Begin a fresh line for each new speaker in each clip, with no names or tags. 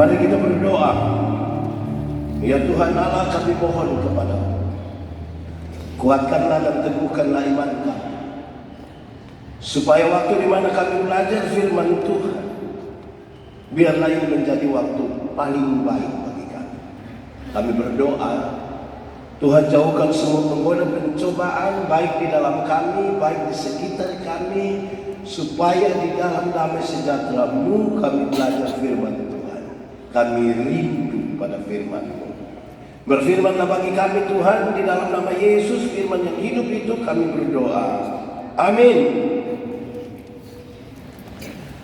Mari kita berdoa. Ya Tuhan Allah, kami mohon kepada-Mu, kuatkanlah dan teguhkanlah iman kami, supaya waktu di mana kami belajar firman Tuhan, biarlah ini menjadi waktu paling baik bagi kami. Kami berdoa, Tuhan jauhkan semua penggoda pencobaan, baik di dalam kami, baik di sekitar kami, supaya di dalam damai sejahtera-Mu kami belajar firman Tuhan. Kami rindu pada firman-Mu. Berfirmanlah bagi kami Tuhan, di dalam nama Yesus, firman yang hidup itu kami berdoa. Amin.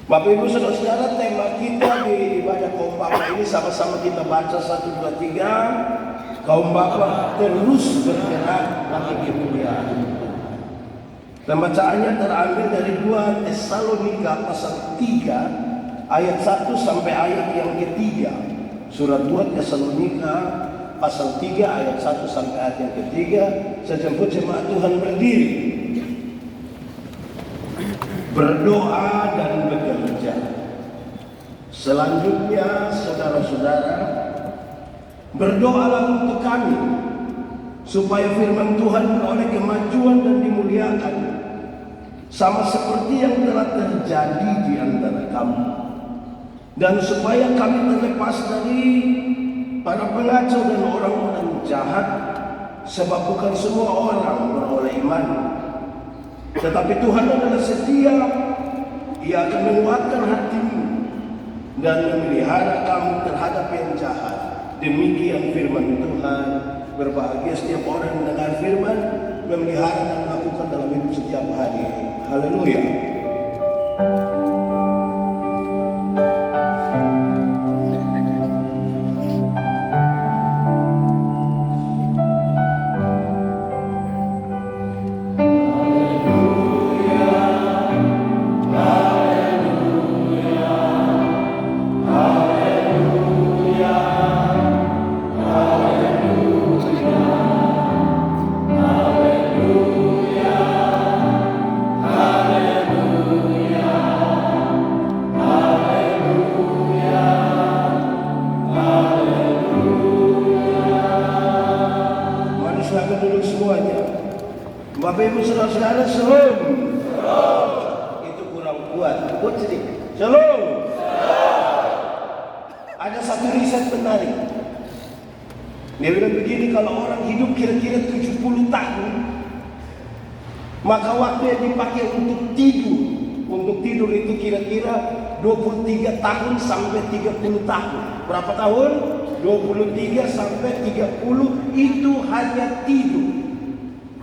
Bapak Ibu Saudara-saudara, tema kita di ibadah kaum Bapa ini sama-sama kita baca 1, 2, 3. Kaum Bapa terus bergerak bagi kemuliaan Tuhan. Pembacaannya terambil dari 2 Tesalonika pasal 3 ayat 1 sampai ayat yang ketiga. Surat 2 Tesalonika pasal 3 ayat 1 sampai ayat yang ketiga. Saya jemput jemaat Tuhan berdiri. Berdoa dan bekerja. Selanjutnya saudara-saudara, berdoalah untuk kami, supaya firman Tuhan beroleh kemajuan dan dimuliakan, sama seperti yang telah terjadi di antara kamu, dan supaya kami terlepas dari para pengacau dan orang-orang jahat, sebab bukan semua orang beroleh iman. Tetapi Tuhan adalah setia, Ia akan menguatkan hatimu dan memelihara kamu terhadap yang jahat. Demikian firman Tuhan. Berbahagia setiap orang yang mendengar firman, memelihara dan melakukan dalam hidup setiap hari. Haleluya. Bapak Ibu Saudara-saudara, shalom. Itu kurang kuat. Kuat sedikit. Shalom. Ada satu riset menarik. Dia bilang begini, kalau orang hidup kira-kira 70 tahun, maka waktu yang dipakai untuk tidur. Untuk tidur itu kira-kira 23 tahun sampai 30 tahun. Berapa tahun? 23 sampai 30 itu hanya tidur.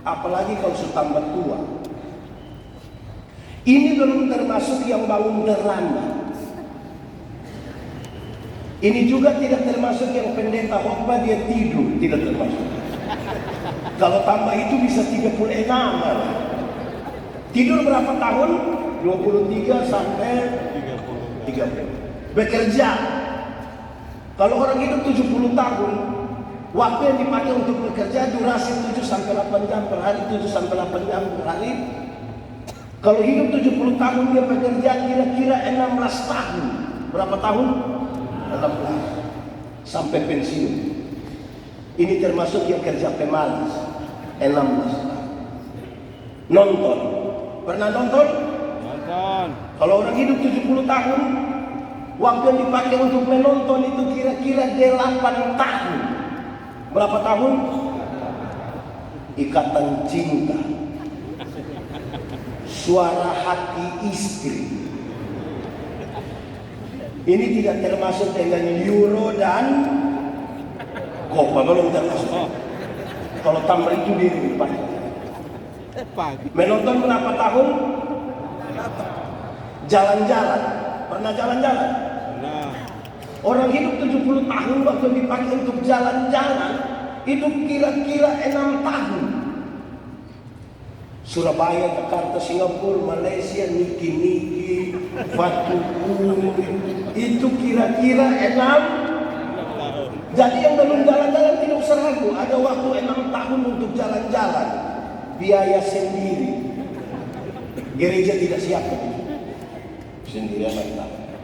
Apalagi kalau sudah tambah tua. Ini belum termasuk yang bangun terlambat. Ini juga tidak termasuk yang pendeta khotbah dia tidur, tidak termasuk. Kalau tambah itu bisa 36. Tidur berapa tahun? 23 sampai 30. Bekerja. Kalau orang hidup 70 tahun, waktu yang dipakai untuk bekerja durasi 7 sampai 8 jam per hari, 7 sampai 8 jam per hari. Kalau hidup 70 tahun dia bekerja kira-kira 16 tahun. Berapa tahun? 16. Sampai pensiun. Ini termasuk yang kerja pemalas. 16 tahun. Nonton. Pernah nonton? Nonton. Kalau orang hidup 70 tahun, waktu yang dipakai untuk menonton itu kira-kira 8 tahun. Berapa tahun? Ikatan cinta, suara hati istri. Ini tidak termasuk dengan Euro dan Copa, belum termasuk. Kalau tambah itu dia lebih banyak. Menonton berapa tahun? Jalan-jalan. Pernah jalan-jalan? Orang hidup 70 tahun waktu dipakai untuk jalan-jalan itu kira-kira 6 tahun. Surabaya, Jakarta, Singapura, Malaysia, Niki-Niki, Batu Gunung, itu kira-kira 6 tahun. Jadi yang belum jalan-jalan tidak usah ragu, ada waktu 6 tahun untuk jalan-jalan, biaya sendiri. Gereja tidak siap sendiri.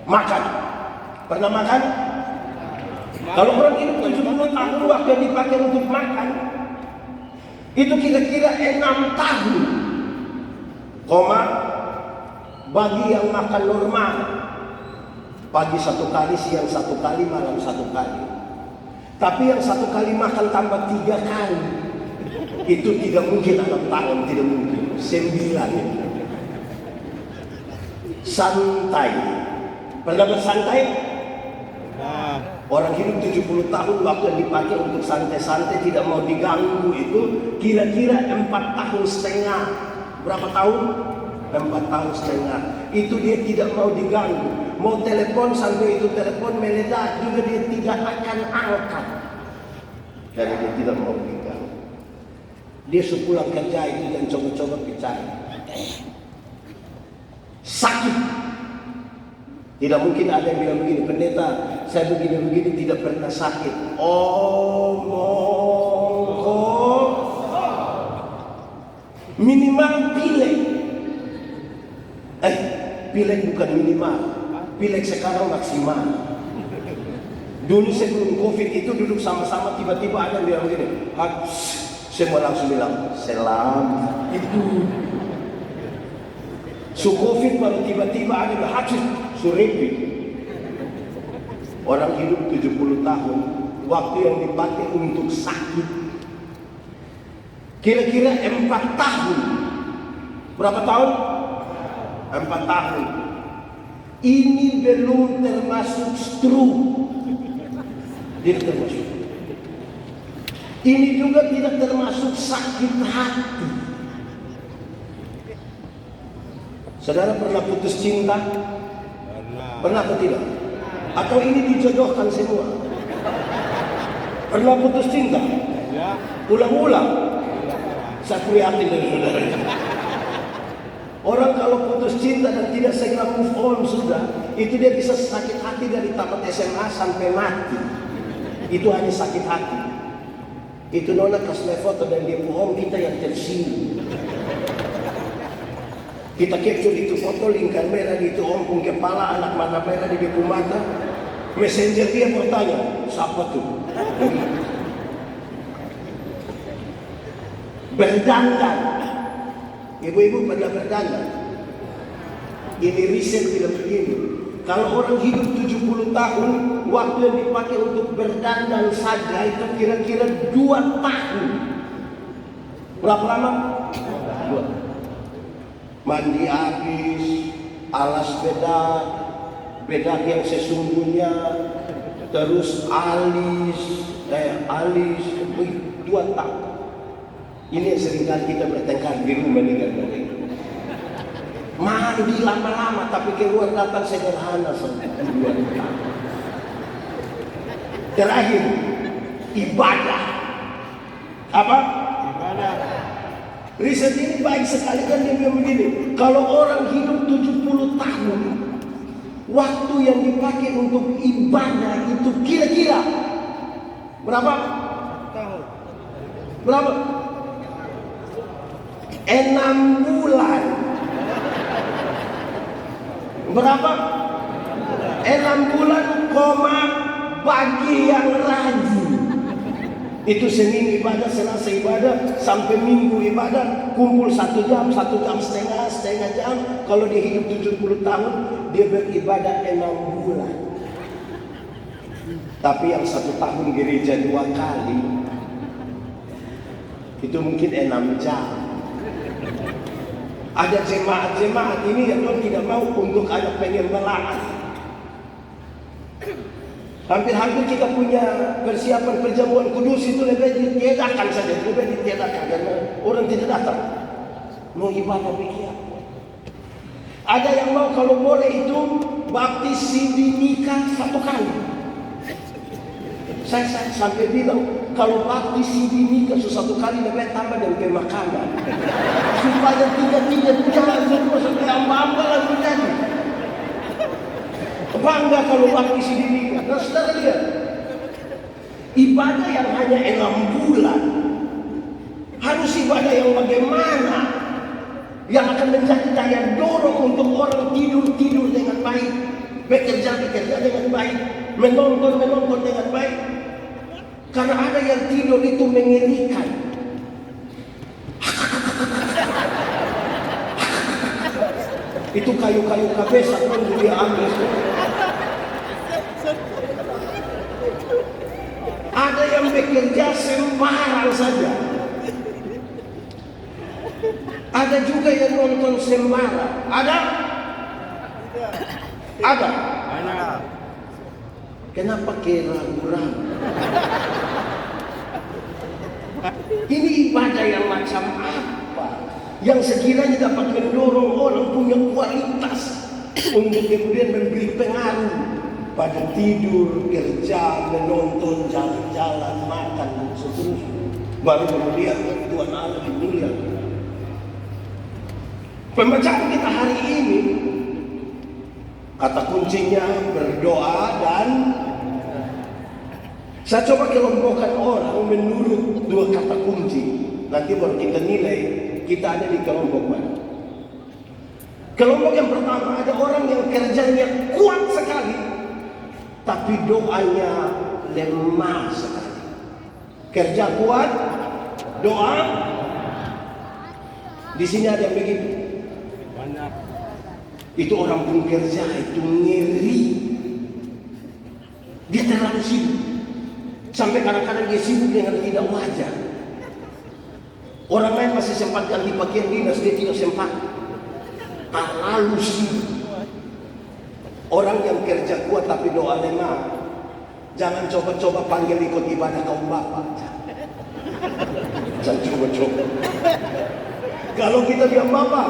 Makan. Pernah makan? Kalau orang hidup 70 tahun waktu yang dipakai untuk makan itu kira-kira 6 tahun. Koma bagi yang makan normal, pagi 1 kali, siang 1 kali, malam 1 kali. Tapi yang 1 kali makan tambah 3 kali, itu tidak mungkin 6 tahun, tidak mungkin. 9. Santai. Pernah bersantai? Orang hidup 70 tahun waktu yang dipakai untuk santai-santai, tidak mau diganggu itu kira-kira 4,5 tahun. Berapa tahun? 4,5 tahun. Itu dia tidak mau diganggu. Mau telepon sampai itu telepon meledak juga dia tidak akan angkat. Karena dia tidak mau diganggu. Dia sepulang kerja itu dan coba-coba bicara. Sakit. Tidak mungkin ada yang bilang begini, pendeta, saya begini-begini tidak pernah sakit. Omong minimal pilek. Pilek bukan minimal. Pilek sekarang maksimal. Dulu sebelum COVID itu duduk sama-sama, tiba-tiba ada yang bilang begini, semua langsung bilang, selamat. Itu. So COVID baru tiba-tiba ada yang bilang, surepi. Orang hidup 70 tahun, waktu yang dipakai untuk sakit kira-kira 4 tahun. Berapa tahun? 4 tahun. Ini belum termasuk stroke. Tidak termasuk. Ini juga tidak termasuk sakit hati. Saudara pernah putus cinta? Pernah atau tidak? Atau ini dijodohkan semua? Pernah putus cinta? Ulang-ulang? Saya prihatin dari saudara. Orang kalau putus cinta dan tidak segera move on sudah, itu dia bisa sakit hati dari tamat SMA sampai mati. Itu hanya sakit hati. Itu nona kasih foto dan dia bohong, kita yang tersinggung. Kita capture itu foto, lingkar merah di itu ompong kepala, anak mana merah di depan mata. Messenger dia bertanya, siapa tuh? Berdandan. Ibu-ibu pernah berdandan? Ini riset bilang begini. Kalau orang hidup 70 tahun, waktu yang dipakai untuk berdandan saja itu kira-kira 2 tahun. Berapa lama? 2. Mandi habis, alas bedak yang sesungguhnya, terus alis, 2 tahun. Ini yang seringkali kita bertengkar di rumah dengan mereka. Mandi lama-lama tapi keluar datang sederhana sampai 2 tahun. Terakhir, ibadah. Apa? Ibadah. Riset ini baik sekali kan dia bilang begini, kalau orang hidup 70 tahun, waktu yang dipakai untuk ibadah itu kira-kira berapa? Berapa? 6 bulan. Berapa? 6 bulan, bagi yang rajin. Itu Senin ibadah, Selasa ibadah, sampai Minggu ibadah, kumpul 1 jam, 1 jam setengah jam. Kalau dia hidup 70 tahun, dia beribadah 6 bulan. Tapi yang 1 tahun gereja 2 kali, itu mungkin 6 jam. Ada jemaat-jemaat ini yang Tuhan tidak mau untuk ada penyembelaan. Hampir-hampir kita punya persiapan perjamuan kudus itu lebih ditiadakan saja, lebih ditiadakan karena orang tidak datang. Mau ibadah begitu. Ada yang mau kalau boleh itu baptis di nikah 1 kali. Saya sampai bilang kalau baptis di nikah 1 kali lebih tambah dan pemakaman. Supaya tidak jalan semua sampai hamba-hamba lalu jadi. Bangga kalau baptis di nikah. Nah saudara lihat, ibadah yang hanya 6 bulan harus ibadah yang bagaimana, yang akan menjadi daya dorong untuk orang tidur dengan baik. bekerja dengan baik, menonton dengan baik. Karena ada yang tidur itu mengerikan. Itu kayu-kayu kabesak pun dia ambil. Ada yang bekerja sembarang saja. Ada juga yang nonton sembarang. Ada? Kenapa keraguan? Ini ibadah yang macam apa? Yang sekiranya dapat mendorong orang punya kualitas untuk kemudian memberi pengaruh pada tidur, kerja, menonton, jalan-jalan, makan, dan seterusnya. Baru kemudian Tuhan Allah dimuliakan. Pembacaan kita hari ini, kata kuncinya berdoa dan saya coba kelompokkan orang menurut dua kata kunci. Nanti baru kita nilai kita ada di kelompok mana. Kelompok yang pertama, ada orang yang kerjanya kuat sekali, tapi doanya lemah sekali. Kerja kuat, doa. Di sini ada yang begitu. Itu orang pun kerja itu ngeri. Dia terlalu sibuk. Sampai kadang-kadang dia sibuk dengan tidak wajar. Orang lain masih sempat ganti pakaian dinas, dia tidak sempat. Terlalu sibuk. Orang yang kerja kuat tapi doa lemah, jangan coba-coba panggil ikut ibadah kaum bapak. Jangan coba-coba. Kalau kita bilang bapak,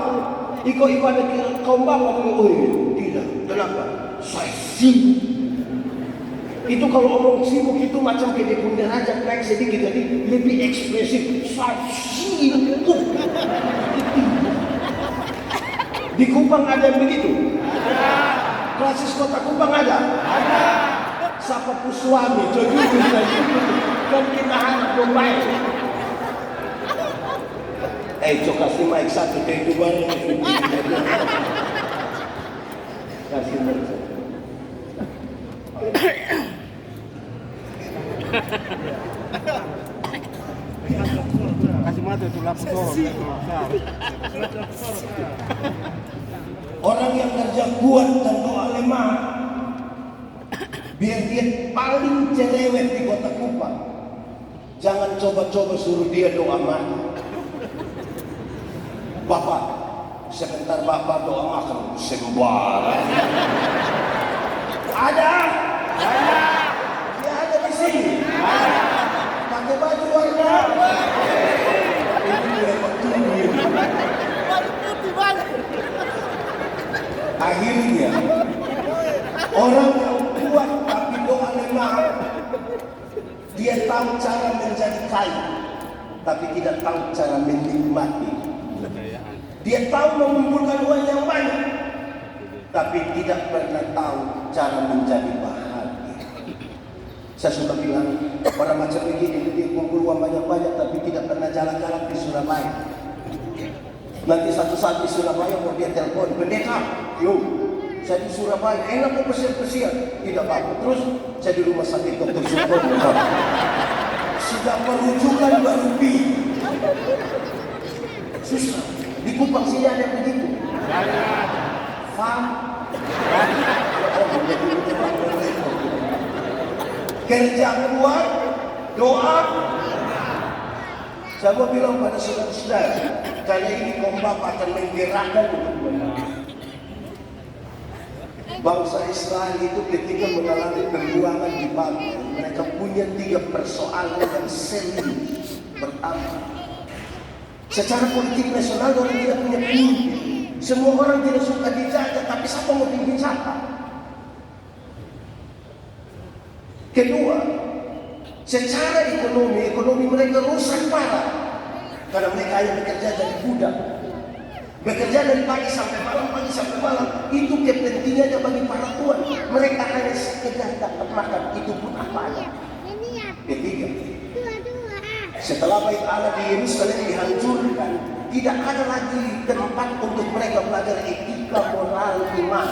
ikut ibadah kaum bapak, oh tidak. Kenapa? Saya sibuk. Itu kalau orang sibuk itu macam ke dia pun derajat naik sedikit, jadi lebih ekspresif. Saya sibuk. Di Kupang ada yang begitu? Klasis kota Kupang ada? Ada. Siapa suami? Jujur kan kita anak pemain. Coba kasih mic satu ke itu baru. Kasih mic satu.
Kasih mata itu laptop.
Orang yang kerja kuat dan doa lemah, biar dia paling cerewet di kota Kupang, jangan coba-coba suruh dia doa mati. Bapak, sebentar bapak doa makan sembarang. Ada? Dia ada di sini. Pakai baju warna. Ini dia betul. Akhirnya orang yang kuat tapi doa lemah, dia tahu cara menjadi kaya, tapi tidak tahu cara menikmati. Dia tahu mengumpulkan uang yang banyak, tapi tidak pernah tahu cara menjadi bahagia. Saya sudah bilang, orang macam begini, dia kumpul uang banyak-banyak, tapi tidak pernah jalan-jalan di Surabaya. Nanti satu saat di Surabaya mau dia telepon, pendeta, yuk, saya di Surabaya, enak mau persiap-persiap, tidak apa-apa. Terus saya di rumah sakit Dr. Sumpah, sudah merujukan baru pi. Susah. Di Kupang sini ada begitu. Faham? Kerja kuat, doa. Saya mau bilang pada saudara-saudara, karena ini kaum bapak akan menggerakkan untuk menang. Bangsa Israel itu ketika mengalami perjuangan di Babel, mereka punya 3 persoalan yang serius. Pertama, secara politik nasional orang tidak punya pemimpin. Semua orang tidak suka dijajah, tapi siapa mau pimpin siapa? Kedua, secara ekonomi mereka rusak parah. Karena mereka hanya bekerja dari budak. Bekerja dari pagi sampai malam, itu kepentingannya bagi para tuan. Mereka hanya sekedar dapat makan, itu pun apa aja. Ketiga, setelah Bait Allah di Yerusalem dihancurkan, tidak ada lagi tempat untuk mereka belajar etika, moral, iman.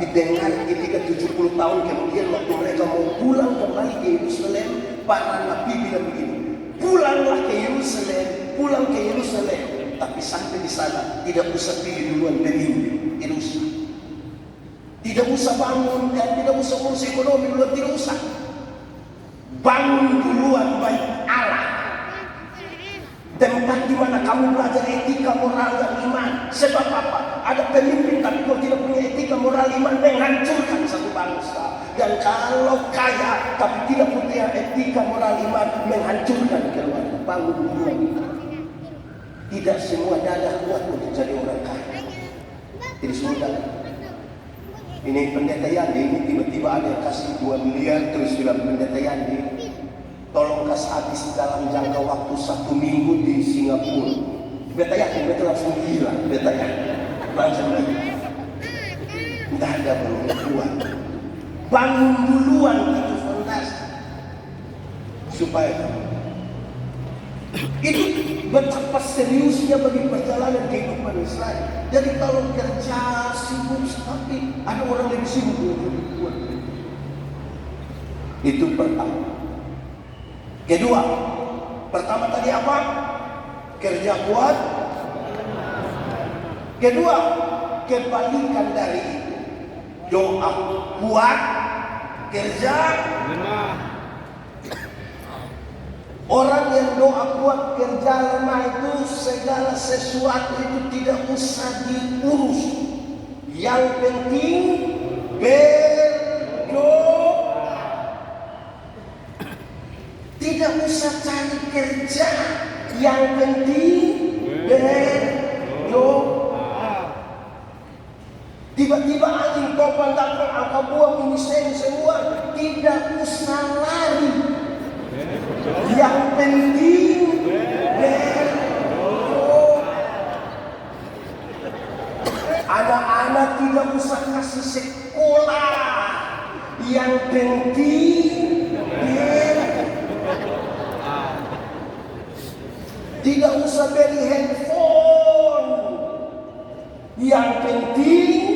Tapi dengar ketika 70 tahun kemudian waktu mereka mau pulang kembali ke Yerusalem, para nabi bilang begini, pulanglah ke Yerusalem, pulang ke Yerusalem. Tapi sampai di sana tidak usah pilih duluan pemimpin, tidak usah. Tidak usah bangun dan tidak usah urus ekonomi duluan, tidak usah. Bangun duluan baik Allah. Tempat di mana kamu belajar etika, moral, dan iman. Sebab apa? Ada pemimpin tapi kalau tidak punya etika, moral, iman, menghancurkan satu bangsa. Dan kalau kaya tapi tidak punya etika, moral, iman, menghancurkan keluarga. Bangun duluan. Tidak semua dada kuat untuk jadi orang kaya. Tidak semua dada. Ini pendeta Yandi, ini tiba-tiba ada yang kasih 2 miliar terus bilang pendeta Yandi, tolong kasih habis dalam jangka waktu 1 minggu di Singapura. Pendeta Yandi, pendeta langsung gila, pendeta Yandi langsung gila. Tidak ada belum kuat. Bangun duluan itu fondasi supaya itu betapa seriusnya bagi perjalanan kehidupan Israel. Jadi kalau kerja sibuk, tapi ada orang lebih sibuk buat itu pertama. Kedua, pertama tadi apa? Kerja kuat. Kedua, kebalikan dari itu. Doa kuat, kerja lemah. Orang yang doa kuat, kerja lemah itu segala sesuatu itu tidak usah diurus. Yang penting berdoa. Tidak usah cari kerja. Yang penting berdoa. Tiba-tiba angin topan datang, angka buang ini semua. Tidak usah lari. Yang penting berdoa. Anak-anak tidak usah kasih sekolah. Yang penting tidak usah beli handphone. Yang penting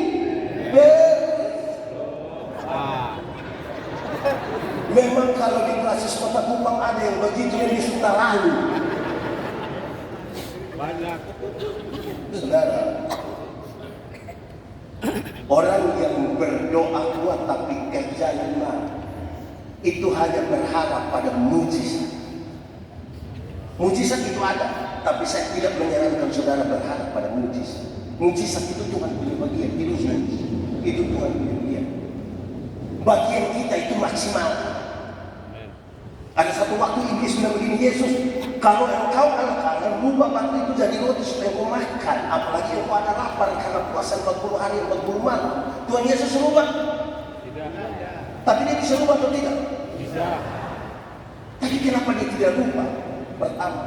memang kalau di klasis Kota Kupang ada yang begitu yang disuka lalu. Banyak. Saudara, orang yang berdoa kuat tapi kerja lemah itu hanya berharap pada mujizat. Mujizat itu ada, tapi saya tidak menyarankan saudara berharap pada mujizat. Mujizat itu Tuhan punya bagian, itu Tuhan punya bagian. Bagian kita itu maksimal. Ada satu waktu iblis bilang begini, Yesus, kalau engkau anak Allah, rubah batu itu jadi roti supaya engkau makan. Apalagi engkau ada lapar karena puasa 40 hari, 40 malam. Tuhan Yesus rubah? Tidak. Tapi dia bisa rubah atau tidak? Bisa. Tapi kenapa dia tidak rubah? Pertama,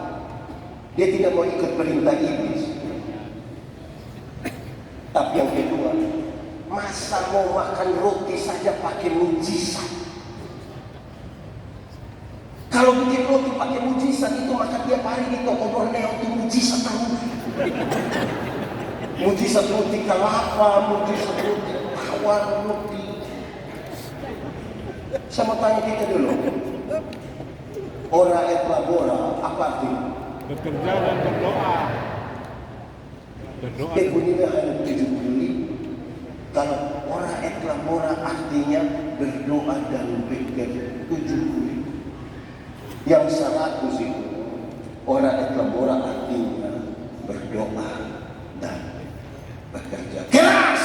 dia tidak mau ikut perintah iblis. Tapi yang kedua, masa mau makan roti saja pakai mujizat? Kalau bikin roti pakai mujizat itu maka tiap hari di toko Borneo itu mujizat terus. Mujizat roti kelapa, mujizat roti tawar, roti. Saya mau tanya kita dulu. Ora et labora apa artinya?
Bekerja dan berdoa. Berdoa.
Bunyinya hanya 70.000. Kalau ora et labora artinya berdoa dan bekerja 70.000. Yang 100 itu ora et labora artinya berdoa dan bekerja keras.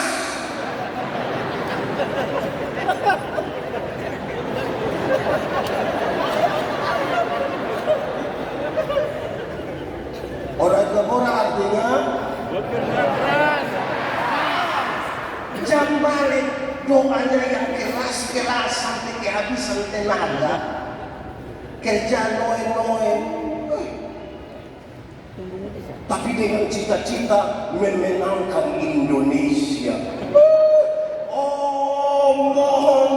Ora et labora artinya bekerja keras. Jam balik doanya yang keras-keras sampai kehabisan tenaga. Kerja noe-noe, tapi dengan cita-cita memenangkan Indonesia. Oh, mohon.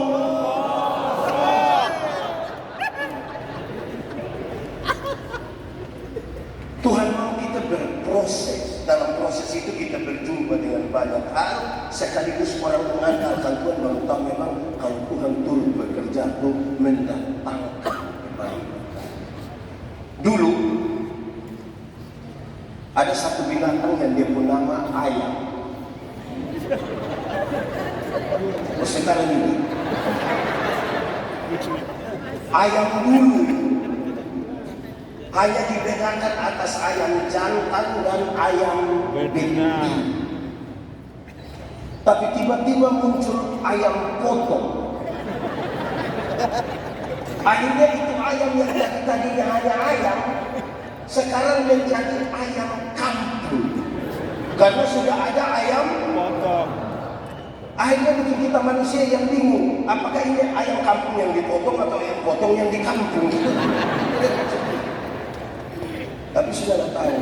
Tuhan mau kita berproses. Dalam proses itu kita berjumpa dengan banyak hal, sekaligus orang mengandalkan Tuhan baru tahu memang kalau Tuhan turun bekerja itu mendatangkan kebaikan. Dulu ada satu binatang yang dia pun nama ayam. Sekarang ini ayam dulu hanya dibedakan atas ayam jantan dan ayam betina. Tapi tiba-tiba muncul ayam potong. Akhirnya itu ayam yang tadinya hanya ayam, sekarang menjadi ayam kampung. Karena sudah ada ayam
potong.
Akhirnya begitu kita manusia yang bingung, apakah ini ayam kampung yang dipotong atau ayam potong yang di kampung? Tapi sudah tahu,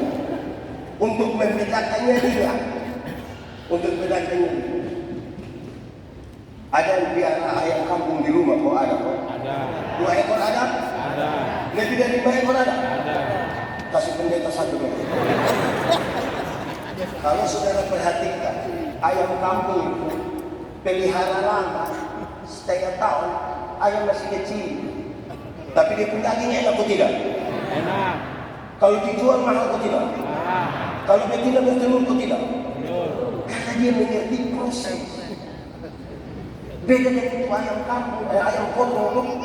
untuk membedakannya dia, ada yang biara ayam kampung di rumah kok ada kok?
Ada.
2 ekor ada?
Ada.
Lebih dari 5 ekor ada?
Ada.
Kasih pendeta 1 dong. Kalau saudara perhatikan, ayam kampung itu pelihara lama, setengah tahun, ayam masih kecil. Tapi dia pun dagingnya enak atau tidak?
Enak.
Kalau dijual mahal atau tidak?
Mahal.
Kalau betina bertelur atau tidak?
Betul.
Karena dia mengerti proses. Beda dengan itu ayam kampung, ayam potong.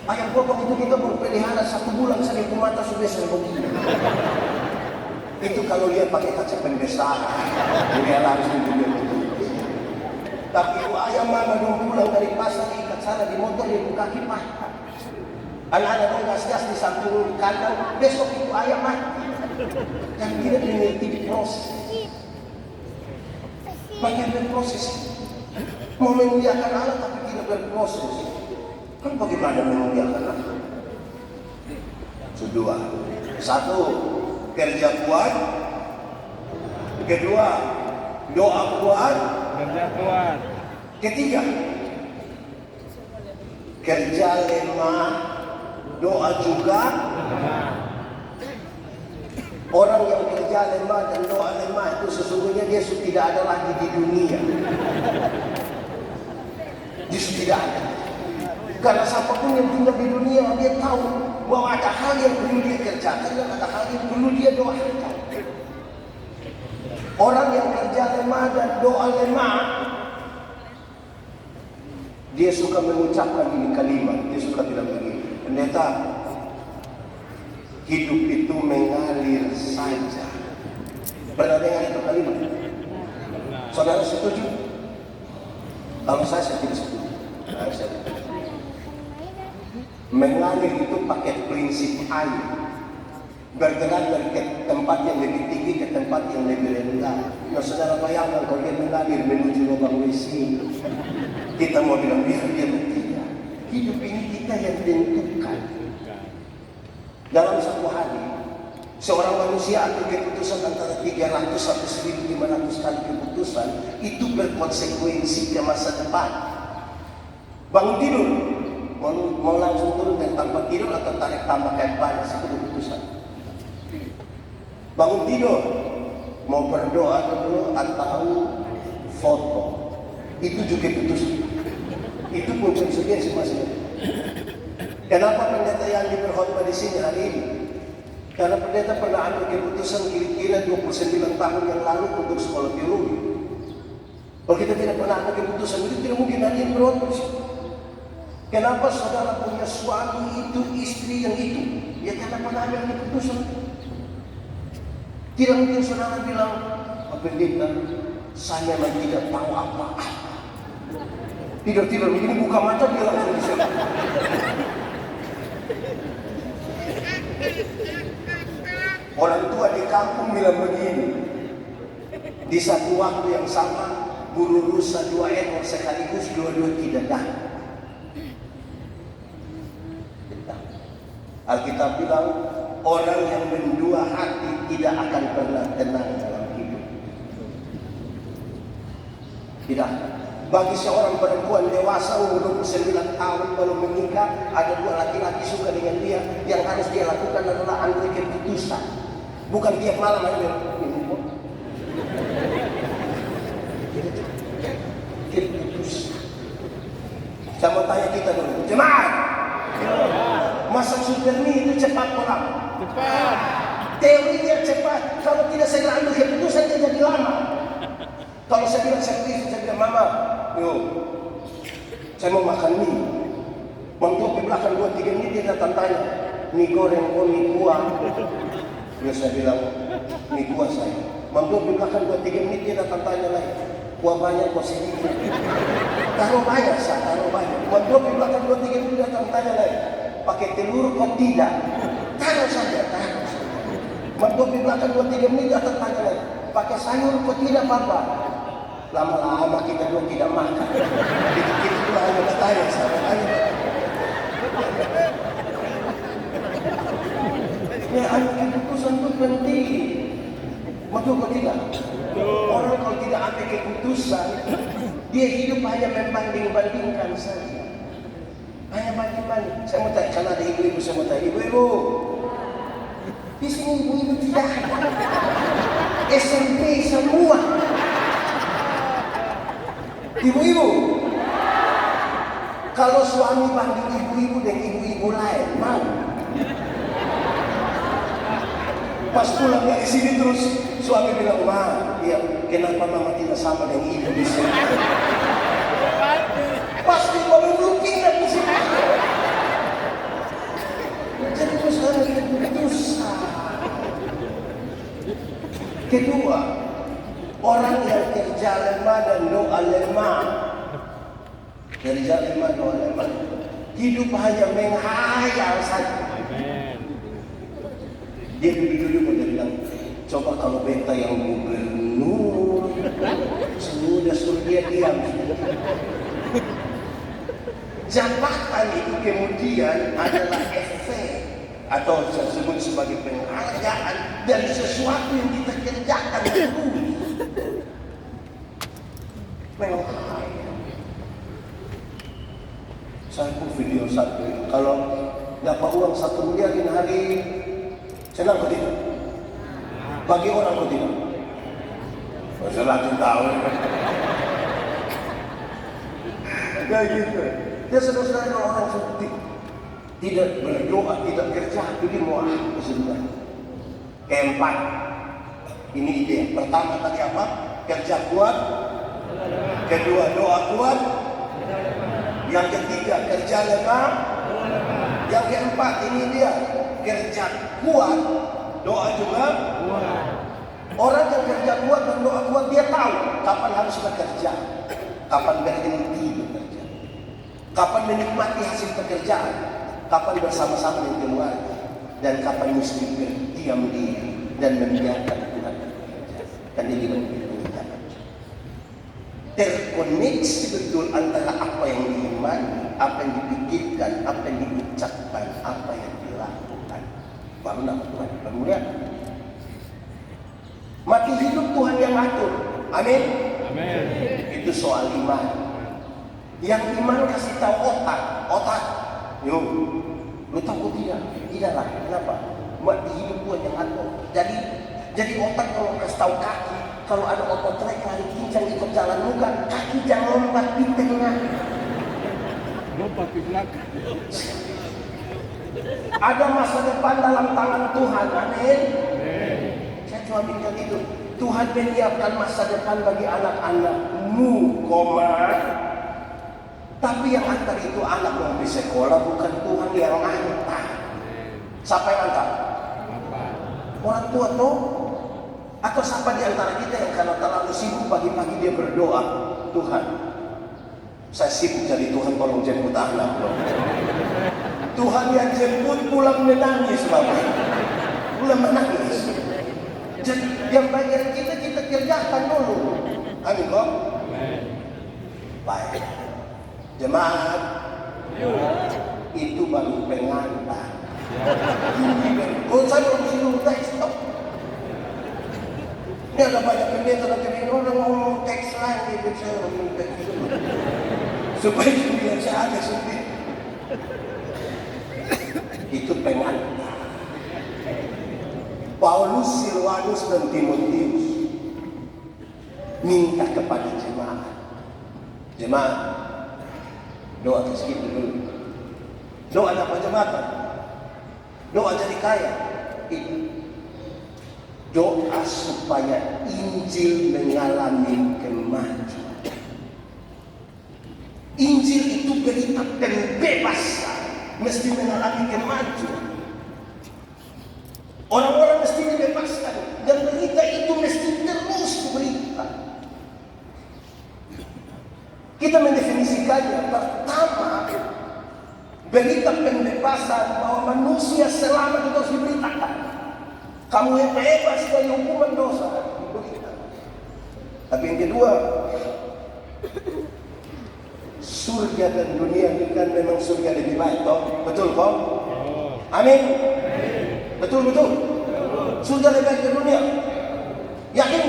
Ayam potong itu kita berpelihara 1 bulan sampai ke mata sudah begini. Itu kalau dia pakai kaca pembesar, dia langsung juga. Tapi itu ayam mama dong pulang dari pasar ikat sana di motor dia buka kipas. Anak-anak dong gas-gas di samping kandang, besok itu ayam mati. Dan tidak mengerti proses. Makin berproses. Mau memuliakan Allah tapi tidak berproses. Kan bagaimana memuliakan Allah? Kedua, 1, kerja kuat. Kedua, doa kuat.
Kerja kuat.
Ketiga, kerja lemah, doa juga. Orang yang kerja lemah dan doa lemah itu sesungguhnya dia sudah tidak ada lagi di dunia. Justru tidak ada. Karena siapapun yang tinggal di dunia dia tahu bahwa ada hal yang perlu dia kerjakan dan ada hal yang perlu dia doakan. Orang yang kerja lemah dan doa lemah, dia suka mengucapkan ini kalimat, dia suka bilang begini, pendeta, hidup itu mengalir saja. Pernah dengar itu kalimat? Saudara setuju? Kalau saya tidak setuju. Mengalir itu pakai prinsip air, bergerak dari tempat yang lebih tinggi ke tempat yang lebih rendah. Nah, saudara bayangkan kalau dia mengalir menuju lubang WC, kita mau bilang biar dia tidak. Hidup ini kita yang tentukan. Dalam satu hari, seorang manusia ambil keputusan antara 300 sampai 1500 kali keputusan, itu berkonsekuensi ke masa depan. Bangun tidur, mau langsung turun dan tanpa tidur atau tarik tambah kayak panas, itu keputusan. Bangun tidur, mau berdoa dulu atau foto, itu juga keputusan. Itu pun konsekuensi masing-masing. Kenapa pendeta yang diperkhotbah di sini hari ini? Karena pendeta pernah ambil keputusan kira-kira 29 tahun yang lalu untuk sekolah teologi. Kalau kita tidak pernah ambil keputusan itu tidak mungkin hari ini berkhotbah. Kenapa saudara punya suami itu, istri yang itu? Ya karena pernah ambil keputusan. Tidak mungkin saudara bilang, Pak Pendeta, saya memang tidak tahu apa-apa. Tidak, begini buka mata dia langsung bisa. Orang tua di kampung bilang begini, di satu waktu yang sama, buru rusa 2 ekor sekaligus, dua-dua tidak datang. Alkitab bilang, orang yang mendua hati tidak akan pernah tenang dalam hidup. Tidak. Bagi seorang perempuan dewasa umur 29 tahun baru menikah, ada 2 laki-laki suka dengan dia, yang harus dia lakukan adalah ambil keputusan. Bukan tiap malam ambil ini kok. keputusan. Saya mau tanya kita dulu, jemaat. Masa Sudirni itu cepat orang.
Cepat.
Teorinya cepat. Kalau tidak segera ambil keputusan dia jadi lama. Kalau saya bilang saya bilang mama, yo, saya mau makan mie. Mantu di belakang 2-3 menit dia datang tanya, mie goreng oh mie kuah. Ya saya bilang mie kuah saya. Mantu di belakang 2-3 menit dia datang tanya lagi, kuah banyak kuah sedikit. Taruh banyak saya, taruh banyak. Mantu di belakang 2-3 menit dia datang tanya lagi, pakai telur kok tidak? Taruh saja, taruh saja. Mantu di belakang 2-3 menit dia datang tanya lagi, pakai sayur kok tidak papa? Lama-lama kita dua tidak makan. Dikit-dikit itu hanya bertanya saya. Ya, ambil keputusan itu penting. Betul atau tidak? Orang kalau tidak ambil keputusan, dia hidup hanya membanding-bandingkan saja. Hanya banding-banding. Saya mau tanya, karena ada ibu-ibu, saya mau tanya, ibu-ibu. Di sini ibu-ibu tidak ada. SMP semua. Ibu-ibu, kalau suami banding ibu-ibu dengan ibu-ibu lain, mau? Pas pulang dari sini terus suami bilang, ma, ya kenapa mama tidak sama dengan ibu di sini? Pasti mama belum pindah di sini. Jadi terus harus keputusan. Kedua, orang yang kerja lemah dan doa lemah, kerja lemah, doa lemah, hidup hanya menghayal saja. Dia dulu dia bilang, coba kalau beta yang gubernur, sudah suruh dia diam. Jabatan itu kemudian adalah efek atau disebut sebagai penghargaan dari sesuatu yang kita kerjakan dulu. Saya pun video satu, kalau dapat uang 1 miliar in hari, senang kok tidak? Bagi orang kok tidak? Masalah tu tahu. Kayak gitu. Dia saudara orang seperti tidak berdoa, tidak kerja, itu dia mau apa sebenarnya? Keempat, ini ide. Pertama tadi apa? Kerja kuat. Kedua, doa kuat. Yang ketiga, kerja lemah. Yang keempat, ini dia. Kerja kuat, doa juga kuat. Orang yang kerja kuat dan doa kuat, dia tahu kapan harus bekerja, kapan berhenti bekerja, kapan menikmati hasil pekerjaan, kapan bersama-sama dengan keluarga, dan kapan mesti berdiam diri dan membiarkan Tuhan bekerja. Dan dia juga terkoneksi betul antara apa yang diimani, apa yang dipikirkan, apa yang diucapkan, apa yang dilakukan. Baru nama Tuhan kemuliaan. Mati hidup Tuhan yang atur. Amin. Amin. Itu soal iman. Yang iman kasih tahu otak. Yo, lu tahu tidak? Tidaklah. Kenapa? Mati hidup Tuhan yang atur. Jadi otak kalau kasih tahu kaki, kalau ada otot trek lari kincang ikut jalan muka, kaki jangan lompat di tengah.
Lompat di belakang.
Ada masa depan dalam tangan Tuhan. Amin. Saya cuma bilang itu. Tuhan menyiapkan masa depan bagi anak-anakmu, tapi yang antar itu anak yang di sekolah, bukan Tuhan yang antar. Siapa yang antar? Orang tua tuh? Atau siapa di antara kita yang karena terlalu sibuk pagi-pagi dia berdoa, Tuhan, saya sibuk jadi Tuhan, tolong jemput anak loh. Tuhan yang jemput pulang menangis, Bapak. Pulang menangis. Jadi yang bagian kita kerjakan dulu. Amin kok? Baik. Jemaat, itu baru pengantar. Oh, saya belum sibuk stop. Ini ada banyak pendeta dan orang ngomong teks lagi, saya ngomong teks dulu. Supaya dia saya ada sendiri. Itu pengantar. Paulus, Silwanus dan Timotius minta kepada jemaat. Jemaat, doa kasih dulu. Doa dapat jabatan, doa jadi kaya. Doa supaya Injil mengalami kemajuan. Injil itu berita pembebasan, mesti mengalami kemajuan. Orang-orang mesti dibebaskan, dan berita itu mesti terus berita. Kita mendefinisikannya pertama, berita pembebasan bahwa manusia selamat itu harus diberitakan. Kamu yang bebas dari hukuman dosa, diberitakan. Tapi yang kedua, surga dan dunia ini kan memang surga lebih baik, toh? Betul kok? Amin. Betul. Surga lebih baik dari dunia. Yakin?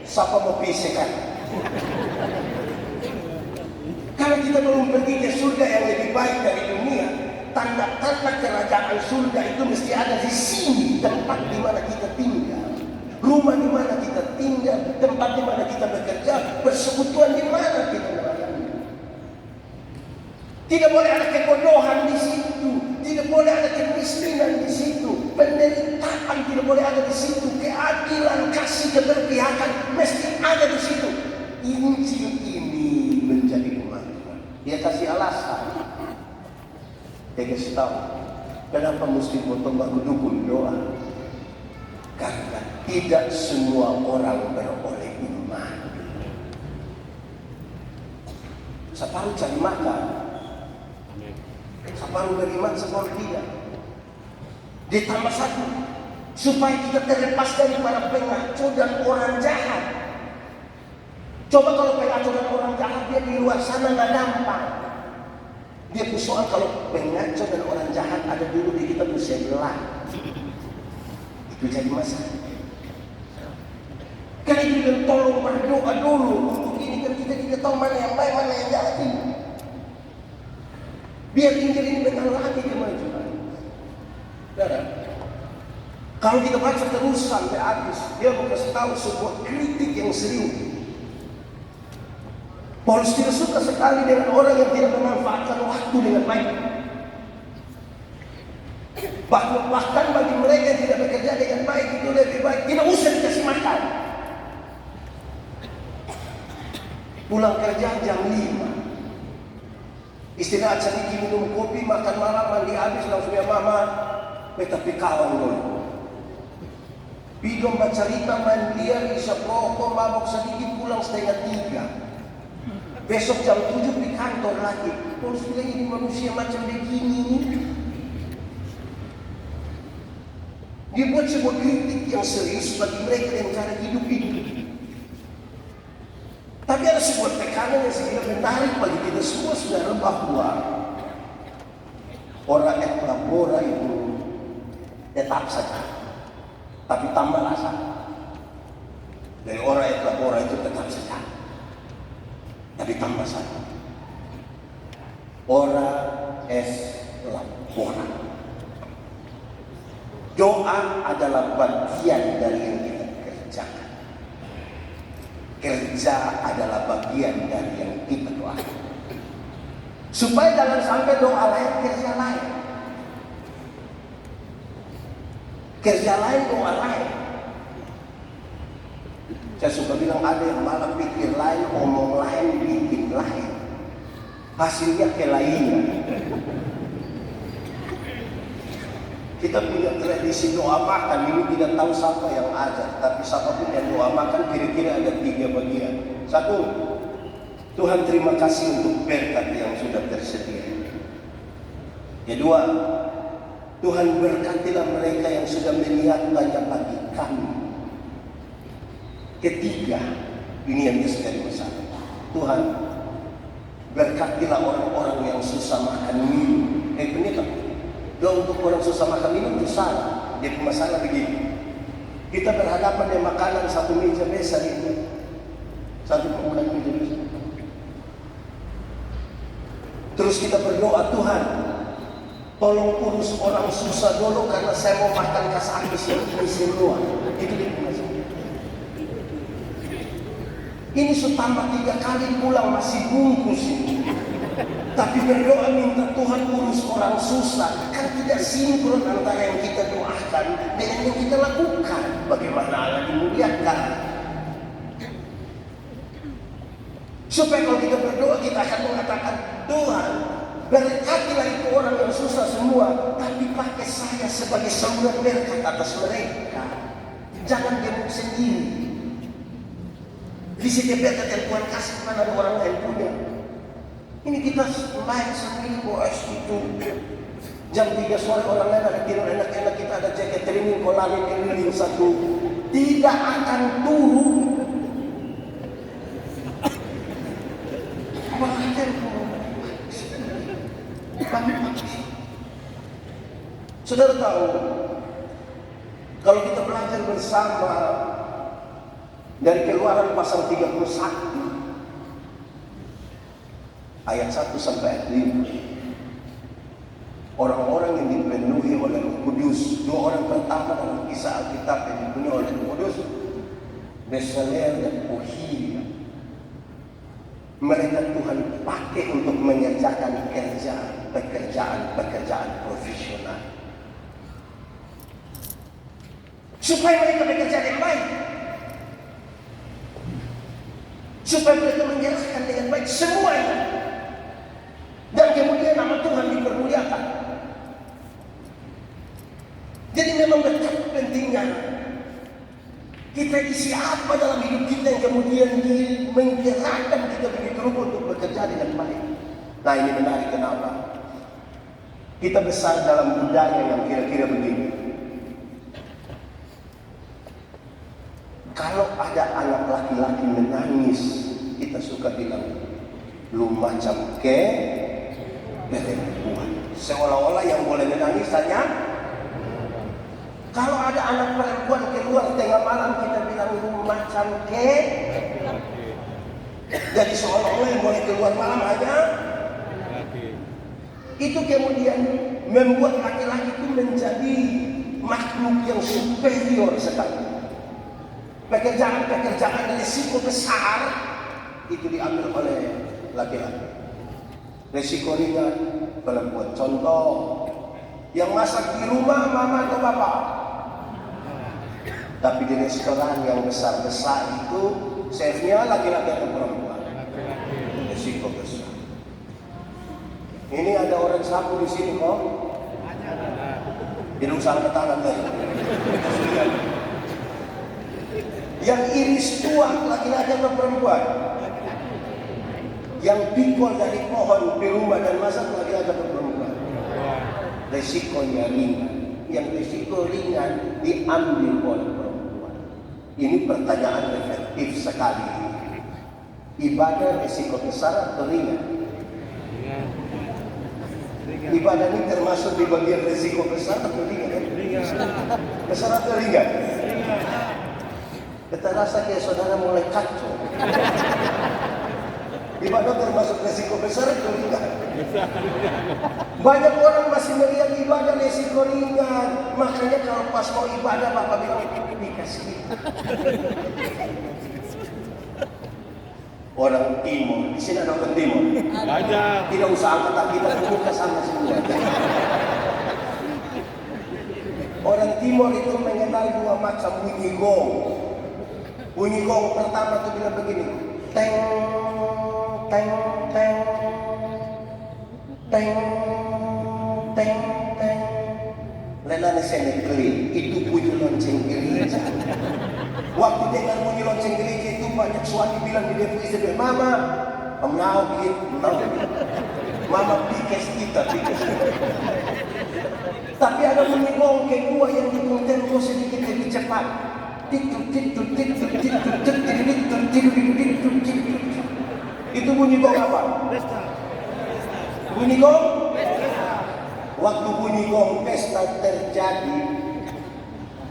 Siapa mau pisekan? Kalau kita belum pergi ke surga yang lebih baik dari dunia, tanda-tanda kerajaan surga itu mesti ada di sini, tempat di mana kita tinggal, rumah di mana kita tinggal, tempat di mana kita bekerja, persekutuan di mana kita melayani. Tidak boleh ada kebodohan di situ, tidak boleh ada kemiskinan di situ, penderitaan tidak boleh ada di situ, keadilan, kasih, keberpihakan mesti ada di situ. Injil ini menjadi kemajuan. Dia kasih alasan. Dia kasih tahu kenapa mesti potong baku dukun doa. Karena tidak semua orang beroleh iman. Separuh cari makan, separuh beriman, separuh tidak. Ditambah satu, supaya kita terlepas dari para pengaco dan orang jahat. Coba kalau pengaco dan orang jahat dia di luar sana nggak gampang. Dia soal kalau pengaco dan orang jahat ada dulu di kita sebelah, itu jadi masalah. Karena itu kan tolong berdoa dulu untuk ini, kan kita tidak tahu mana yang baik mana yang jahat ini. Biar Injil ini mengalami kemajuan. Saudara, kalau kita baca terus sampai habis, dia mau kasih tahu sebuah kritik yang serius. Paulus tidak suka sekali dengan orang yang tidak memanfaatkan waktu dengan baik. Bahkan bagi mereka yang tidak bekerja dengan baik itu lebih baik tidak usah dikasih makan. Pulang kerja jam 5, istirahat sedikit, minum kopi, makan malam, mandi habis langsung ya mama, tetapi kawan dulu. Bidom baca cerita, main liar, isap rokok, mabok sedikit, pulang 2:30. Besok jam 7 di kantor lagi. Paulus bilang ini manusia macam begini. Dia buat sebuah kritik yang serius bagi mereka yang cara hidup ini. Tapi ada sebuah tekanan yang sangat menarik bagi kita semua, saudara, bahwa orang et labora itu tetap saja, tapi tambah rasa. Dari orang et labora itu tetap saja, tapi tambah satu. Ora es labora. Doa adalah bagian dari yang kita kerjakan. Kerja adalah bagian dari yang kita doakan. Supaya jangan sampai doa lain, kerja lain. Kerja lain, doa lain. Saya suka bilang ada yang malah pikir lain, omong lain, bikin lain. Hasilnya kelainan. Kita punya tradisi doa makan, ini tidak tahu siapa yang ajar, tapi siapapun yang doa makan kira-kira ada 3 bagian. 1, Tuhan terima kasih untuk berkat yang sudah tersedia. Kedua, Tuhan berkatilah mereka yang sudah meniatkannya bagi kami. Ketiga, ini yang sekali masalah. Tuhan berkatilah orang-orang yang susah makan minum. Benar. Doa untuk orang susah makan minum itu salah. Dia masalah begini. Kita berhadapan dengan makanan satu meja besar ini. Satu penggunaan meja besar. Terus kita berdoa, Tuhan, tolong urus orang susah dulu karena saya mau makan kasih ini semua. Itu dia masalah. Ini tambah 3 kali pulang masih bungkus ini. Tapi berdoa minta Tuhan urus orang susah. Kan tidak sinkron antara yang kita doakan dengan yang kita lakukan. Bagaimana Allah dimuliakan. Supaya kalau kita berdoa kita akan mengatakan, Tuhan berkatilah itu orang yang susah semua, tapi pakai saya sebagai saluran berkat atas mereka. Jangan gemuk sendiri. Di setiap berkat yang Tuhan kasih kan ada orang lain punya. Ini kita main sendiri bos itu. Jam 3 sore orang lain ada tidur enak-enak, kita ada jaket training, kolalin keliling satu. Tidak akan turun. Saudara tahu, kalau kita belajar bersama dari Keluaran pasal 31 ayat 1 sampai ayat 5, orang-orang yang dipenuhi oleh Roh Kudus, 2 orang pertama dalam kisah Alkitab yang dipenuhi oleh Roh Kudus, Bezalel dan Ohia. Mereka Tuhan pakai untuk mengerjakan pekerjaan profesional, supaya mereka bekerja yang baik, supaya mereka menyerahkan dengan baik semuanya, dan kemudian nama Tuhan dipermuliakan. Jadi memang betapa pentingnya kita isi apa dalam hidup kita yang kemudian menggerakkan kita begitu rupa untuk bekerja dengan baik. Nah, ini menarik. Kenapa? Kita besar dalam budaya yang kira-kira begini. Kalau ada anak laki-laki menangis, kita suka bilang, lu macam perempuan. Seolah-olah yang boleh menangis hanya. Kalau ada anak perempuan keluar tengah malam, kita bilang lu macam jadi seolah-olah yang boleh keluar malam hanya. Itu kemudian membuat laki-laki itu menjadi makhluk yang superior sekali. Pekerjaan risiko besar itu diambil oleh laki-laki. Risiko ringan perempuan. Contoh, yang masak di rumah mama atau bapak. Tapi di restoran yang besar-besar itu chefnya laki-laki atau perempuan. Risiko besar. Ini ada orang sapu di sini kok. Tidak usah angkat tangan lagi. Yang iris tuah laki-laki atau perempuan. Yang pikul dari pohon di rumah dan masak laki-laki atau perempuan. Resikonya ringan. Yang risiko ringan diambil oleh perempuan. Ini pertanyaan reflektif sekali. Ibadah risiko besar atau ringan? Ibadah ini termasuk di bagian risiko besar atau ringan? Besar atau ringan? Kita rasa kayak saudara mulai kacau. Ibadah termasuk risiko besar atau ringan? Banyak orang masih melihat ibadah risiko ringan. Makanya kalau pas mau ibadah bapak bilang dikasih. Orang timur, di sini ada orang timur.
Banyak.
Tidak usah angkat kita buka sama semua. Orang timur itu mengenal 2 macam bunyi gong. Bunyi gong pertama itu bilang begini, teng teng teng teng teng teng. Lelane senekli itu bunyi lonceng gereja. Waktu dengar bunyi lonceng gereja itu banyak suami bilang di depan istri, mama, mengaukit, mama pikes kita. Tapi ada bunyi gong kedua yang hitung tempo sedikit lebih cepat. Itu bunyi gong apa? Bunyi gong? Waktu bunyi gong pesta terjadi,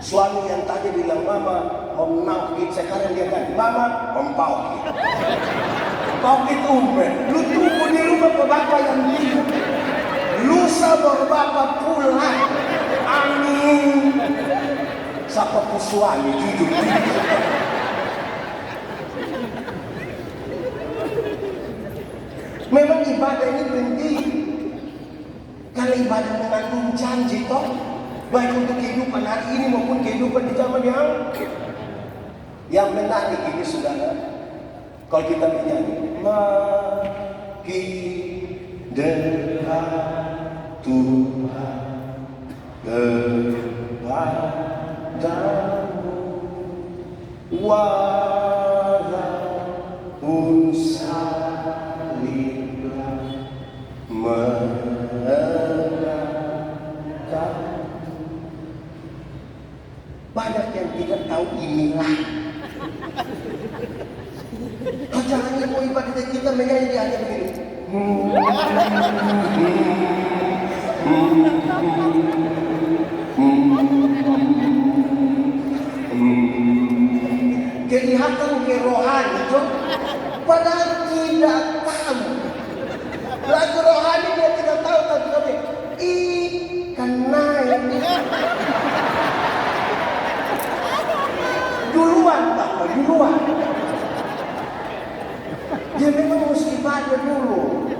suami yang tadi bilang mama om naukit, sekarang dia ganti mama om paukit. Paukit lu tunggu di rumah ke bapak yang hidup. Lusa baru bapak pulang. Amin. Siapa suami jujur. ibadah ini penting. Karena ibadah mengandung janji toh, baik untuk kehidupan hari ini maupun kehidupan di zaman yang menarik ini saudara. Kalau kita menyanyi, mari dekat Tuhan kepadamu, walaupun saliblah menegakkan. Banyak yang tidak tahu inilah. Kau jangan mau ibadah kita menyanyi dia hanya begini. Kelihatan kerohani itu, padahal tidak tahu. Lagu rohani dia tidak tahu, tapi ikan naik. Duluan Bapak, duluan. Dia memang mesti ibadah dulu.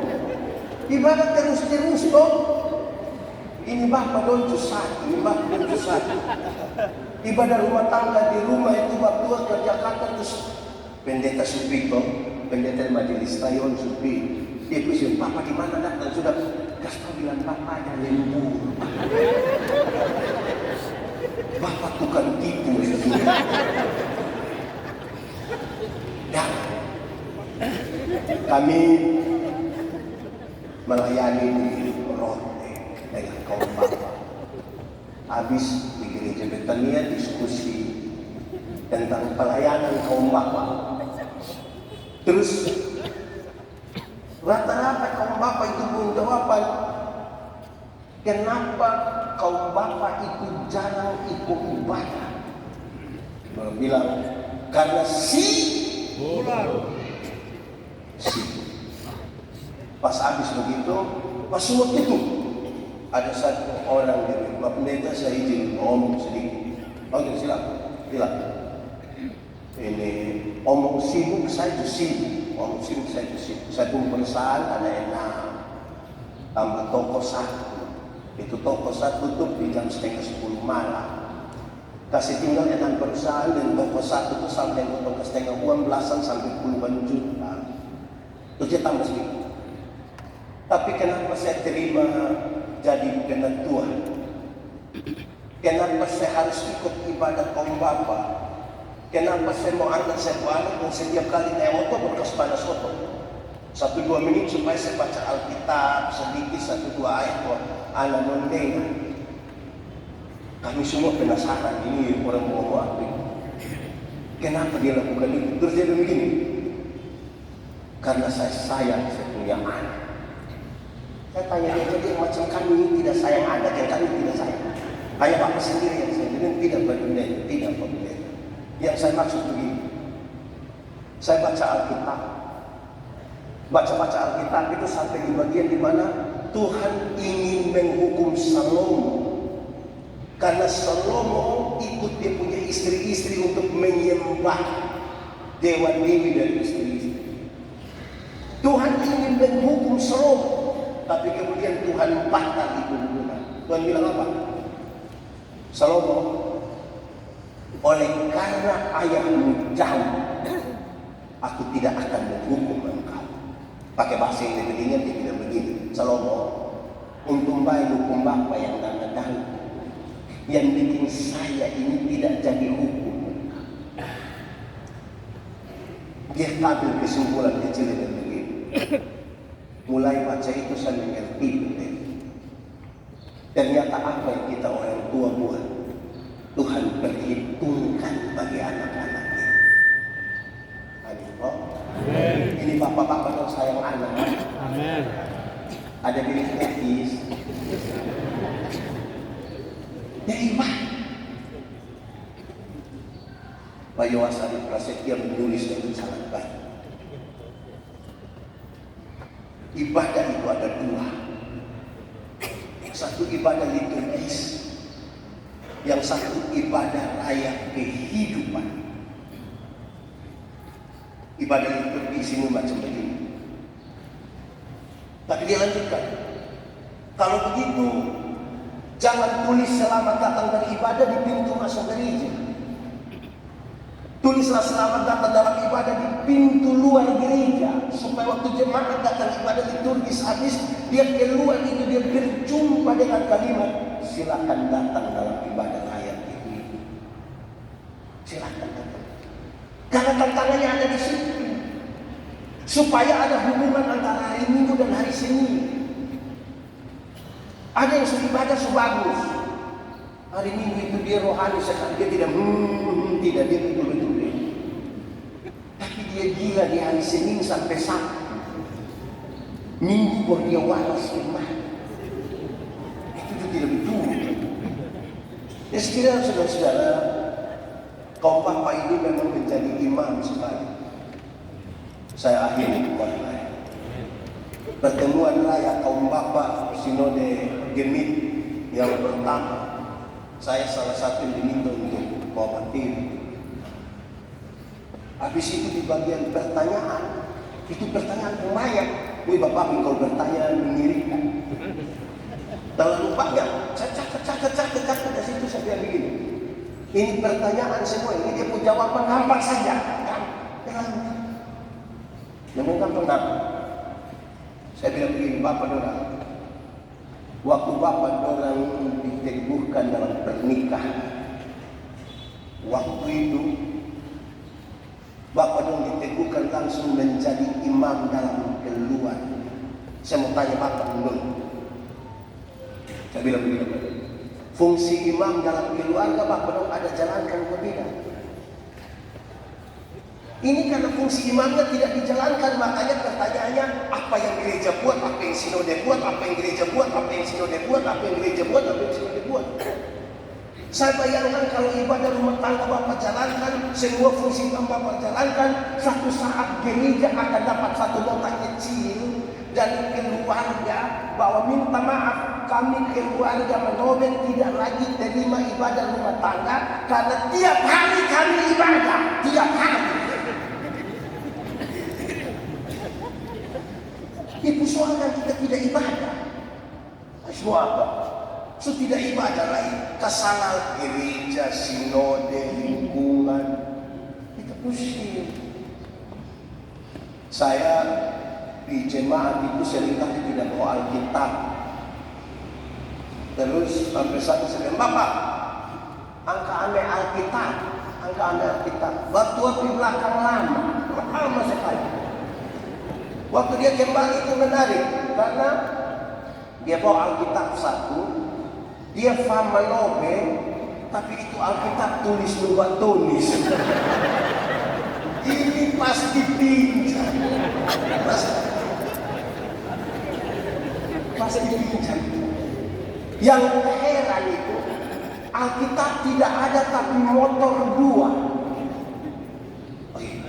Ibadah terus-terus dong. Ini Bapak doncu satu, ini Bapak doncu satu. Ibadah rumah tangga di rumah itu waktu ke Jakarta terus pendeta Supito, pendeta majelis Tayon Supi. Dia kusin, Bapak di mana datang sudah? Kasih bilang Bapak ada lembu. Bapak tukang tipu. Dan kami melayani di Rote dengan kaum Bapak. Habis di gereja Betania diskusi tentang pelayanan kaum Bapak. Terus rata-rata kaum Bapak itu pun jawaban, kenapa kaum Bapak itu jarang ikut ibadah? Mereka bilang karena pas habis begitu, pas semua tutup, ada satu orang di rumah pendeta, saya izin ngomong sedikit. Oke, silakan. Ini omong sibuk, saya itu sibuk. Omong sibuk, saya itu sibuk. Saya pun perusahaan ada 6, tambah toko 1. Itu toko 1 tutup di jam 9:30 malam. Kasih tinggal 6 perusahaan dan toko 1 itu sampai toko setengah uang belasan sampai puluhan juta. Terus dia tambah sedikit. Tapi kenapa saya terima jadi penatua? Kenapa saya harus ikut ibadah kaum Bapak? Kenapa saya mau angkat satu anak yang setiap kali naik motor berkas panas motor? 1-2 menit supaya saya baca Alkitab sedikit 1-2 ayat buat anak nondengan. Kami semua penasaran ini orang mau apa? Kenapa dia lakukan itu? Terus dia bilang begini, karena saya sayang saya punya anak. Saya tanya dia, jadi macam kami ini tidak sayang anak, yang kami tidak sayang. Hanya Bapak sendiri yang saya bilang tidak berbeda, tidak berbeda. Yang saya maksud begini, saya baca Alkitab. Baca-baca Alkitab itu sampai di bagian di mana Tuhan ingin menghukum Salomo. Karena Salomo ikut dia punya istri-istri untuk menyembah dewa-dewi dari istri-istri. Tuhan ingin menghukum Salomo. Tapi kemudian Tuhan batal itu hubungan. Tuhan bilang apa? Salomo, oleh karena ayahmu jauh, aku tidak akan menghukum engkau. Pakai bahasa yang lebih ringan dia tidak begini. Salomo, untung baik hukum Bapa yang dana-dana, yang bikin saya ini tidak jadi hukum. Dia ambil kesimpulan kecil yang begini. Mulai baca itu saya mengerti betul. Ternyata apa yang kita orang tua buat, Tuhan perhitungkan bagi anak-anaknya. Amin. Oh? Ini bapak-bapak yang sayang anak.
Amin.
Ada bilik etis. Ya iman. Pak Yowasari Prasetya menulis dengan sangat baik. Ibadah itu ada 2. Satu ibadah liturgis, yang satu ibadah raya kehidupan. Ibadah liturgis ini macam begini. Tapi dia lanjutkan, kalau begitu jangan tulis selamat datang dari ibadah di pintu masuk gereja. Tulislah selamat datang dalam ibadah di pintu luar gereja, supaya waktu jemaat datang ibadah liturgis habis, dia keluar itu dia berjumpa dengan kalimat silakan datang dalam ibadah ayat ini. Silakan datang. Karena tantangannya ada di situ. Supaya ada hubungan antara hari Minggu dan hari Senin. Ada yang ibadah bagus. Hari Minggu itu dia rohani sekali, dia tidak tidak, dia betul-betul. Tapi dia gila di hari Senin sampai Sabtu. Minggu baru dia waras kemana. Itu tidak betul. Ya sekiranya saudara-saudara, kaum Bapak ini memang menjadi imam sekali. Saya akhiri mulai. Pertemuan raya kaum Bapak Sinode Gemit yang pertama, saya salah satu yang diminta untuk mewakili. Habis itu di bagian pertanyaan, itu pertanyaan pemayak. Wih Bapak, engkau bertanya mengirikan. Terlalu banyak. Cacat dari situ saya bilang begini. Ini pertanyaan semua, ini dia pun jawaban gampang saja. Yang gampang apa? Saya bilang begini, Bapak Dora, waktu Bapak Dora diteguhkan dalam pernikahan, waktu itu Bapak Dora diteguhkan langsung menjadi imam dalam keluarga. Saya mau tanya Bapak dulu. Saya bilang begini, fungsi imam dalam keluarga Bapak Dora ada jalankan atau tidak? Ini karena fungsi imamnya tidak dijalankan, makanya pertanyaannya apa yang gereja buat, apa yang sinode buat, apa yang gereja buat, apa yang sinode buat, apa yang gereja buat, apa yang sinode buat. Saya bayangkan kalau ibadah rumah tangga Bapak jalankan, semua fungsi imam Bapak jalankan, satu saat gereja akan dapat satu nota kecil dari keluarga bahwa minta maaf, kami keluarga Menoben tidak lagi terima ibadah rumah tangga karena tiap hari kami ibadah, tiap hari. Dipersoalkan kita tidak ibadah. Semua apa? So tidak ibadah lagi. Kesalahan gereja, sinode, lingkungan. Kita pusing. Saya di jemaat itu seringkali tidak bawa Alkitab. Terus sampai satu saya bilang, Bapak, angka ame Alkitab. Angka ame Alkitab. Waktu di belakang lama sekali. Waktu dia kembali itu menarik karena dia bawa Alkitab satu, dia fama lobe, tapi itu Alkitab tulis lupa tulis. Ini pasti pinjam, pasti pinjam. Yang heran itu Alkitab tidak ada tapi motor dua.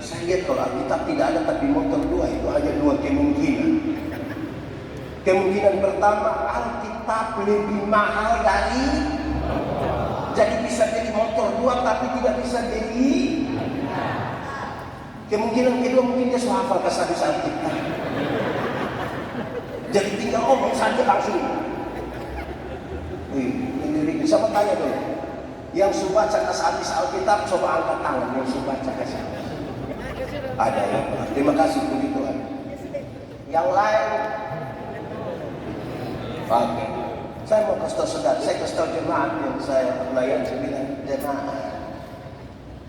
Saya lihat kalau Alkitab tidak ada tapi motor dua, itu hanya dua kemungkinan. Kemungkinan pertama, Alkitab lebih mahal dari, jadi bisa jadi motor dua tapi tidak bisa jadi. Kemungkinan kedua, mungkin dia sudah hafal kisah Alkitab, jadi tinggal omong saja langsung. Wih, ini bisa bertanya dulu. Yang sudah baca kisah Alkitab, coba angkat tangan yang sudah baca kisah. Ada ya, terima kasih puji Tuhan. Yang lain, oke. Saya mau kasih tahu saudara, saya kasih tahu jemaat yang saya layan, saya bilang jemaat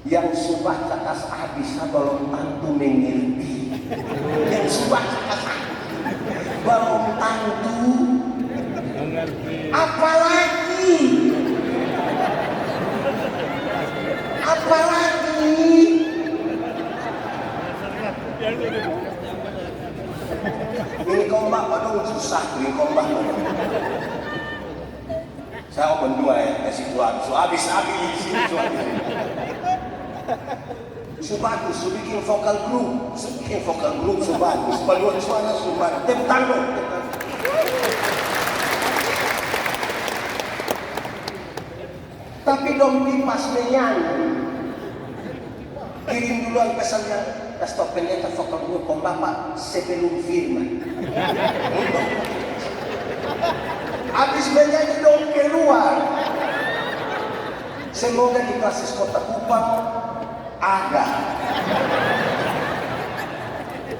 yang subah cakas habis belum tentu mengerti. Yang subah cakas belum tentu mengerti. Apalagi ini kombak, aduh susah ini kombak. Saya open dua ya, kasih Tuhan. So habis sini so habis. So bagus, so bikin vokal group, so bagus. Paduan suara so bagus. Tepuk tangan. Tapi dong pas menyanyi, kirim duluan pesannya. kasih tau pendeta vokal gue kong bapak sebelum firman. Habis menyanyi dong keluar. Semoga di klasis Kota Kupang ada.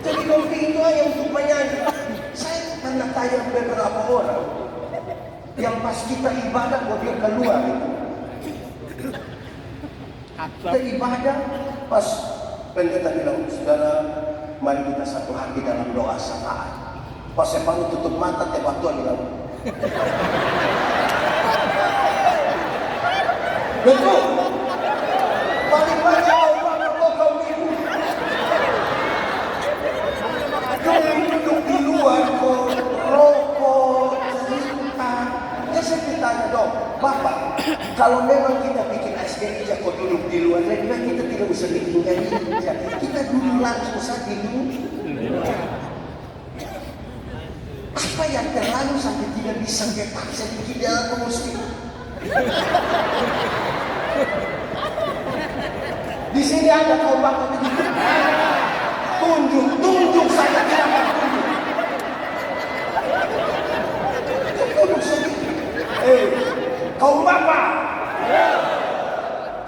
Jadi kopi itu aja untuk menyanyi. Saya pernah tanya beberapa orang yang pas kita ibadah kok dia keluar itu. Kita ibadah pas pendeta bilang, saudara, mari kita satu hati dalam doa syafaat. Pas saya baru tutup mata, tembak Tuhan bilang, betul. Paling banyak kau ibu. Kau duduk di luar, kau rokok, cerita. Ya saya tanya dong, Bapak, kalau memang kita bikin SDI aja kau duduk di luar, lebih kita tidak bisa bikin gereja. Kita duduk langsung saja dulu. Apa yang terlalu sampai tidak bisa getak sedikit dalam musik? Di sini ada kau bapak begitu. Tunjuk saja kenapa tunjuk. Tunjuk sedikit. Kau bapak.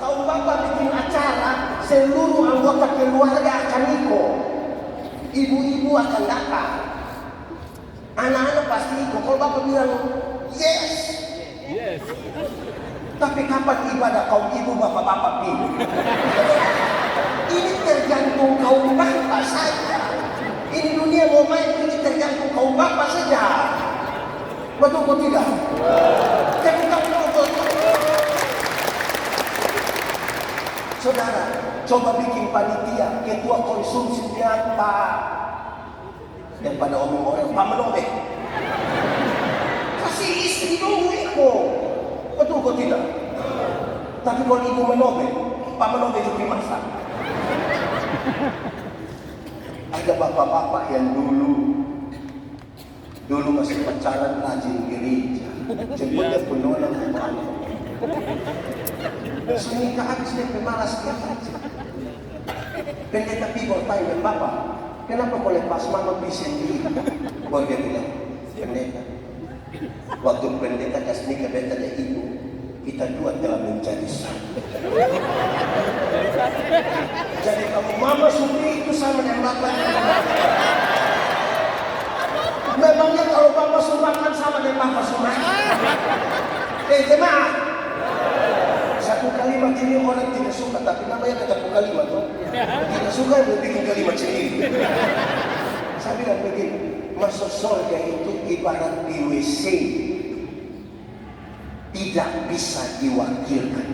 Kau bapak bikin acara, seluruh anggota keluarga akan ikut. Ibu-ibu akan datang. Anak-anak pasti ikut. Kalau bapak bilang yes. Tapi kapan ibadah kaum ibu bapak-bapak pilih? Ini tergantung kaum bapak saja. Ini dunia mau main, ini tergantung kaum bapak saja. Betul atau tidak? Terbuka betul. Saudara, coba bikin panitia, ketua konsumsi apa? Daripada omong orang, Pak Menobe. Kasih istri dulu ikut. Betul kok tidak? Tapi kalau ibu Menobe, Pak Menobe itu masak. Ada bapak-bapak yang dulu masih pacaran rajin gereja. Jemputnya penolak kembali. Senikah habis dia pemalas gereja. Pendeta Pibor tanya, Bapak, kenapa boleh pas mama beli sendiri? Boleh dia bilang, pendeta, waktu pendeta kasih nikah beta dan ibu, kita dua telah menjadi satu. Jadi kalau mama Supri itu sama dengan bapak, memangnya kalau bapak Sumakan sama dengan bapak Sumakan? Jemaah, satu kalimat ini orang tidak suka, tapi namanya satu kalimat tuh. Tidak suka dia bikin kalimat sendiri. Saya bilang begini, masuk surga itu ibarat di WC, tidak bisa diwakilkan.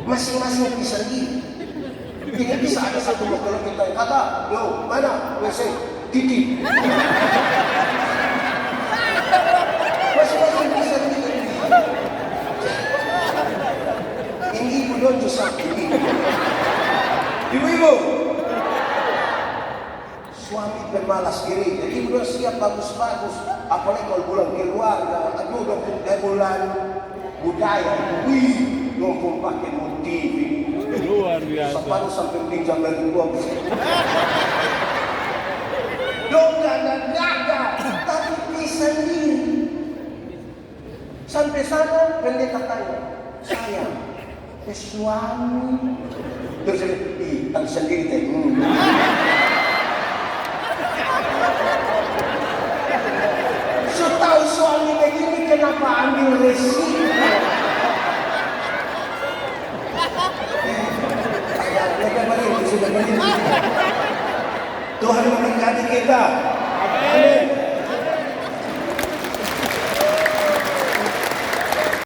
Masing-masing bisa sendiri. Tidak bisa ada satu kalau kita kata, yo mana WC, titik. Masing-masing bisa sendiri. Ini ibu donjo sakit. Ibu-ibu, suami pemalas gereja, ibu udah siap bagus-bagus, apalagi kalau bulan keluarga, aduh bulan budaya, wih, dong pakai motif,
luar biasa.
separuh sampai pinjam dari uang, dong gagal, tapi bisa sendiri. Sampai sana pendeta tanya, sayang, suami. Terus saya, tak sendiri teh. So tahu suami begini kenapa ambil resiko? Tuhan memberkati kita.